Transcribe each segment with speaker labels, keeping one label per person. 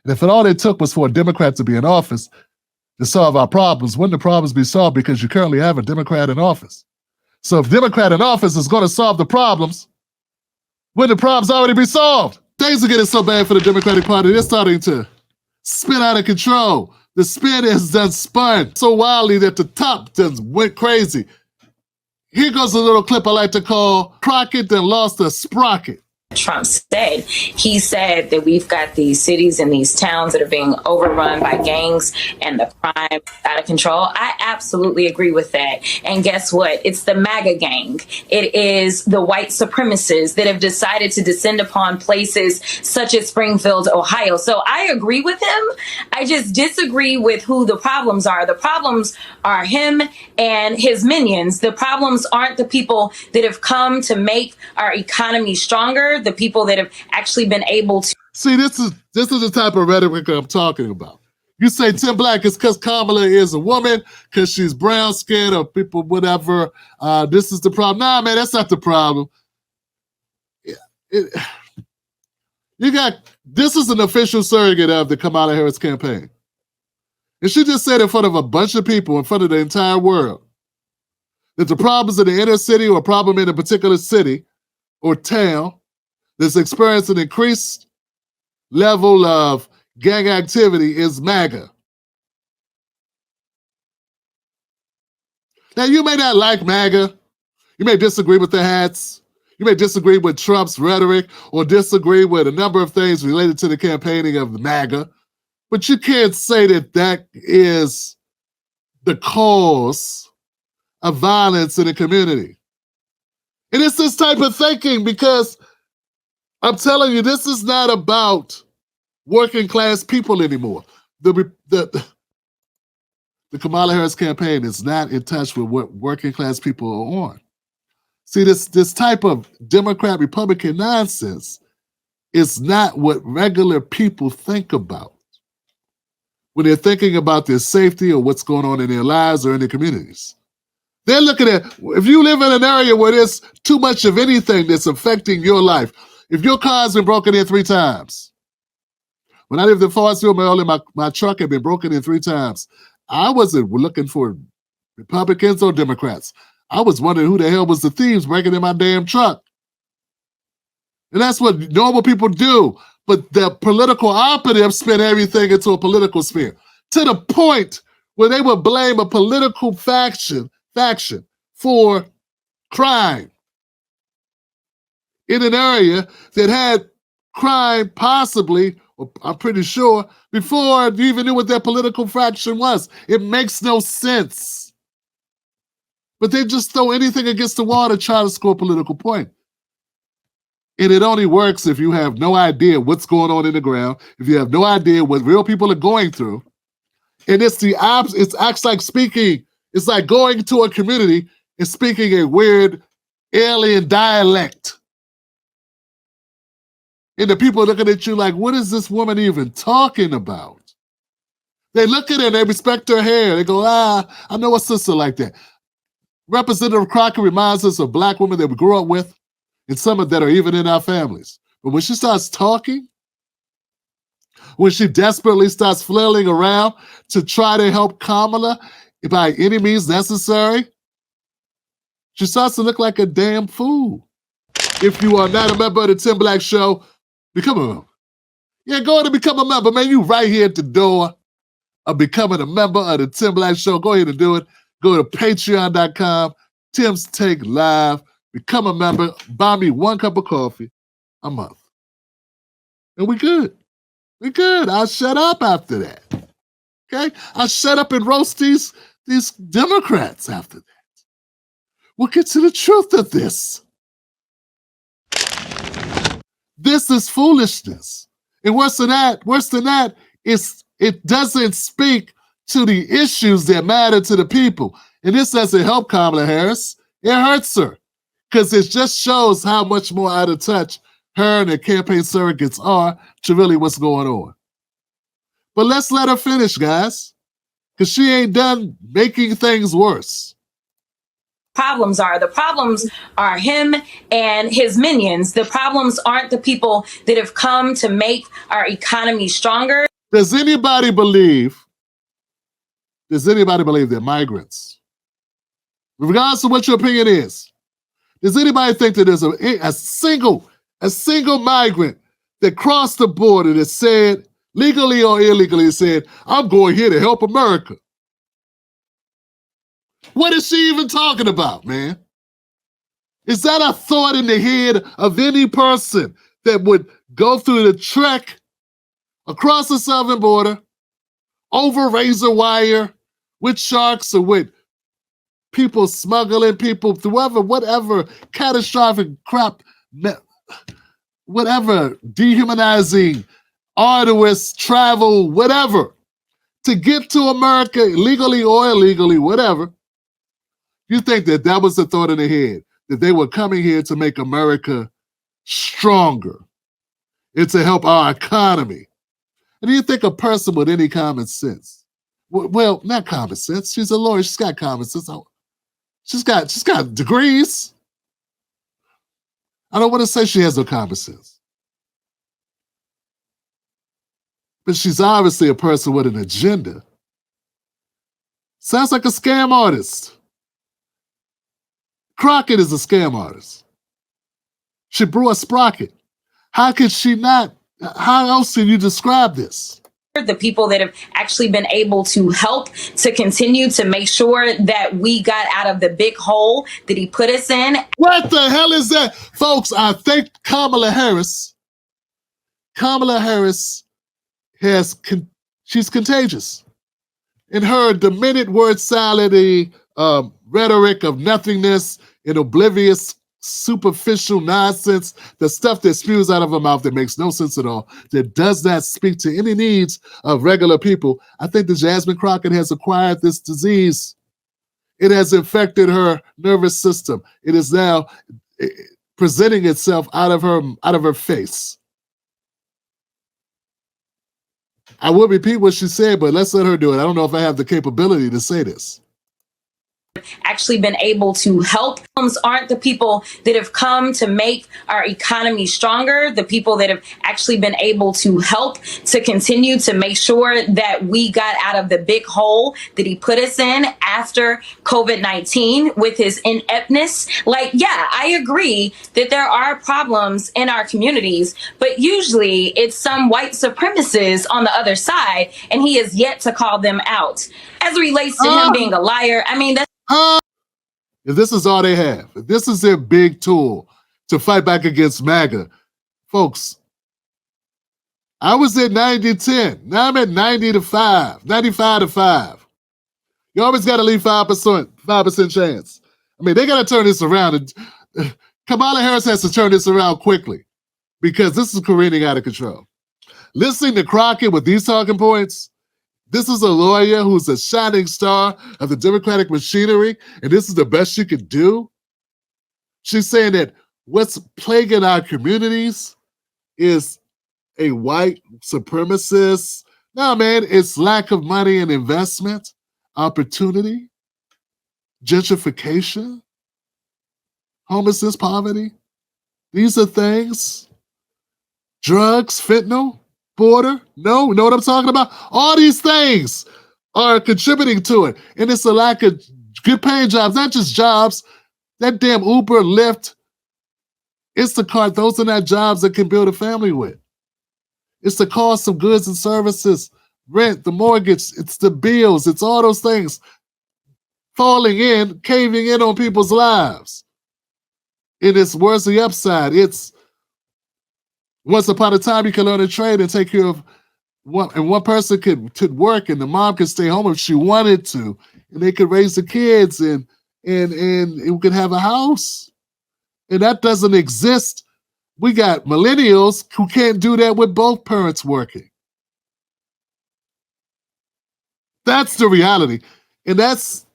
Speaker 1: And if all it took was for a Democrat to be in office to solve our problems, wouldn't the problems be solved because you currently have a Democrat in office? So if Democrat in office is going to solve the problems, wouldn't the problems already be solved? Things are getting so bad for the Democratic Party, they're starting to spin out of control. The spin has done spun so wildly that the top just went crazy. Here goes a little clip I like to call Crockett that lost a sprocket.
Speaker 2: Trump said. He said that we've got these cities and these towns that are being overrun by gangs and the crime out of control. I absolutely agree with that. And guess what? It's the MAGA gang. It is the white supremacists that have decided to descend upon places such as Springfield, Ohio. So I agree with him. I just disagree with who the problems are. The problems are him and his minions. The problems aren't the people that have come to make our economy stronger. The people that have actually been able to.
Speaker 1: See, this is the type of rhetoric I'm talking about. You say Tim Black is because Kamala is a woman, because she's brown skinned or people, whatever. This is the problem. Nah, man, that's not the problem. This is an official surrogate of the Kamala Harris campaign. And she just said in front of a bunch of people, in front of the entire world, that the problems in the inner city or a problem in a particular city or town that's experiencing an increased level of gang activity is MAGA. Now, you may not like MAGA. You may disagree with the hats. You may disagree with Trump's rhetoric or disagree with a number of things related to the campaigning of the MAGA. But you can't say that that is the cause of violence in the community. And it's this type of thinking because I'm telling you, this is not about working class people anymore. The Kamala Harris campaign is not in touch with what working class people are on. See, this type of Democrat Republican nonsense is not what regular people think about when they're thinking about their safety or what's going on in their lives or in their communities. They're looking at, if you live in an area where there's too much of anything that's affecting your life, if your car's been broken in 3 times, when I lived in Forestville, Maryland, my truck had been broken in 3 times. I wasn't looking for Republicans or Democrats. I was wondering who the hell was the thieves breaking in my damn truck. And that's what normal people do. But the political operatives spin everything into a political sphere to the point where they would blame a political faction for crime in an area that had crime possibly, or I'm pretty sure, before you even knew what that political faction was. It makes no sense. But they just throw anything against the wall to try to score a political point. And it only works if you have no idea what's going on in the ground, if you have no idea what real people are going through. And it's the opposite. It acts like speaking, it's like going to a community and speaking a weird alien dialect. And the people are looking at you like, what is this woman even talking about? They look at her and they respect her hair. They go, I know a sister like that. Representative Crockett reminds us of Black women that we grew up with, and some of that are even in our families. But when she starts talking, when she desperately starts flailing around to try to help Kamala by any means necessary, she starts to look like a damn fool. If you are not a member of the Tim Black Show, become a member. Yeah, go ahead and become a member, man. You right here at the door of becoming a member of the Tim Black Show. Go ahead and do it. Go to patreon.com, Tim's Take Live. Become a member. Buy me 1 cup of coffee a month. And we good. We good. I'll shut up after that. Okay? I'll shut up and roast these Democrats after that. We'll get to the truth of this. This is foolishness. And worse than that, it doesn't speak to the issues that matter to the people. And this doesn't help Kamala Harris. It hurts her. Because it just shows how much more out of touch her and the campaign surrogates are to really what's going on. But let's let her finish, guys. Because she ain't done making things worse.
Speaker 2: The problems are him and his minions. The problems aren't the people that have come to make our economy stronger.
Speaker 1: Does anybody believe they're migrants? Regardless of what your opinion is, does anybody think that there's a single migrant that crossed the border that said, legally or illegally, said, I'm going here to help America? What is she even talking about, man? Is that a thought in the head of any person that would go through the trek across the southern border, over razor wire, with sharks or with people smuggling people, whatever catastrophic crap, whatever dehumanizing, arduous travel, whatever, to get to America, legally or illegally, whatever? You think that that was the thought in their head, that they were coming here to make America stronger and to help our economy? And do you think a person with any common sense, well, not common sense, she's a lawyer, she's got common sense, she's got degrees. I don't want to say she has no common sense, but she's obviously a person with an agenda. Sounds like a scam artist. Crockett is a scam artist. She brew a sprocket. How could she not? How else can you describe this?
Speaker 2: The people that have actually been able to help to continue to make sure that we got out of the big hole that he put us in.
Speaker 1: What the hell is that? Folks, I think Kamala Harris she's contagious. In her demented word salad, rhetoric of nothingness and oblivious, superficial nonsense, the stuff that spews out of her mouth that makes no sense at all, that does not speak to any needs of regular people. I think that Jasmine Crockett has acquired this disease. It has infected her nervous system. It is now presenting itself out of her face. I will repeat what she said, but let's let her do it. I don't know if I have the capability to say this.
Speaker 2: Actually been able to help aren't the people that have come to make our economy stronger. The people that have actually been able to help to continue to make sure that we got out of the big hole that he put us in after COVID-19 with his ineptness. Like, yeah, I agree that there are problems in our communities, but usually it's some white supremacists on the other side, and he has yet to call them out. As it relates to him being a liar, I mean, that's
Speaker 1: if this is all they have, if this is their big tool to fight back against MAGA, folks, I was at 90-10. Now I'm at 90-5, 95-5. You always got to leave 5% chance. I mean, they got to turn this around. Kamala Harris has to turn this around quickly because this is careening out of control. Listening to Crockett with these talking points, this is a lawyer who's a shining star of the Democratic machinery, and this is the best she could do. She's saying that what's plaguing our communities is a white supremacist. No, man, it's lack of money and investment, opportunity, gentrification, homelessness, poverty. These are things. Drugs, fentanyl. Border, no, you know what I'm talking about? All these things are contributing to it. And it's a lack of good paying jobs, not just jobs. That damn Uber, Lyft, Instacart, those are not jobs that can build a family with. It's the cost of goods and services, rent, the mortgage, it's the bills, it's all those things falling in, caving in on people's lives. And it's where's the upside? It's once upon a time, you could learn a trade and take care of one person could work and the mom could stay home if she wanted to, and they could raise the kids and we could have a house. And that doesn't exist. We got millennials who can't do that with both parents working. That's the reality. And that's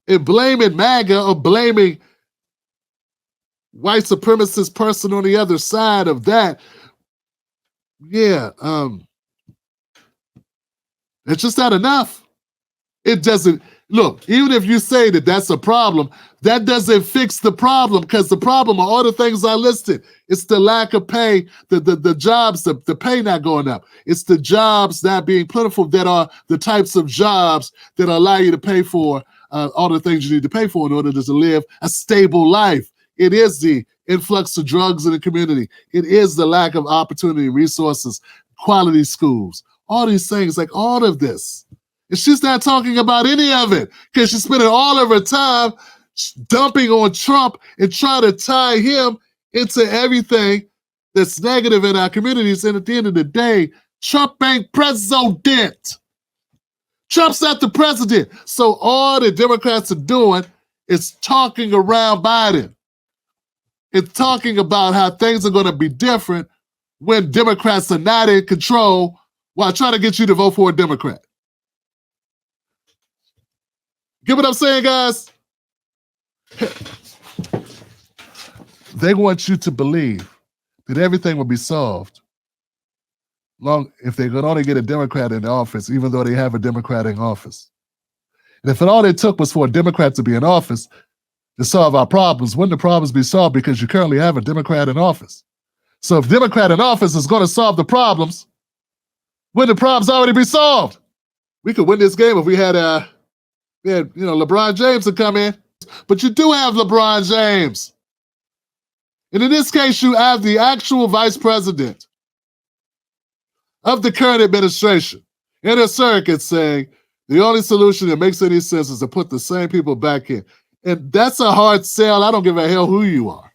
Speaker 1: it, blaming MAGA or blaming white supremacist person on the other side of that. Yeah, it's just not enough. It doesn't, Look, even if you say that that's a problem, that doesn't fix the problem, because the problem are all the things I listed. It's the lack of pay, the jobs, the pay not going up. It's the jobs not being plentiful that are the types of jobs that allow you to pay for all the things you need to pay for in order to live a stable life. It is the influx of drugs in the community. It is the lack of opportunity, resources, quality schools, all these things, like all of this. And she's not talking about any of it because she's spending all of her time dumping on Trump and trying to tie him into everything that's negative in our communities. And at the end of the day, Trump ain't president. Trump's not the president. So all the Democrats are doing is talking around Biden and talking about how things are going to be different when Democrats are not in control while trying to get you to vote for a Democrat. Get what I'm saying, guys? They want you to believe that everything will be solved if they could only get a Democrat in office, even though they have a Democrat in office. And if all it took was for a Democrat to be in office to solve our problems, wouldn't the problems be solved because you currently have a Democrat in office? So if Democrat in office is going to solve the problems, wouldn't the problems already be solved? We could win this game if we had LeBron James to come in. But you do have LeBron James. And in this case, you have the actual vice president of the current administration and a surrogate saying the only solution that makes any sense is to put the same people back in. And that's a hard sell. I don't give a hell who you are.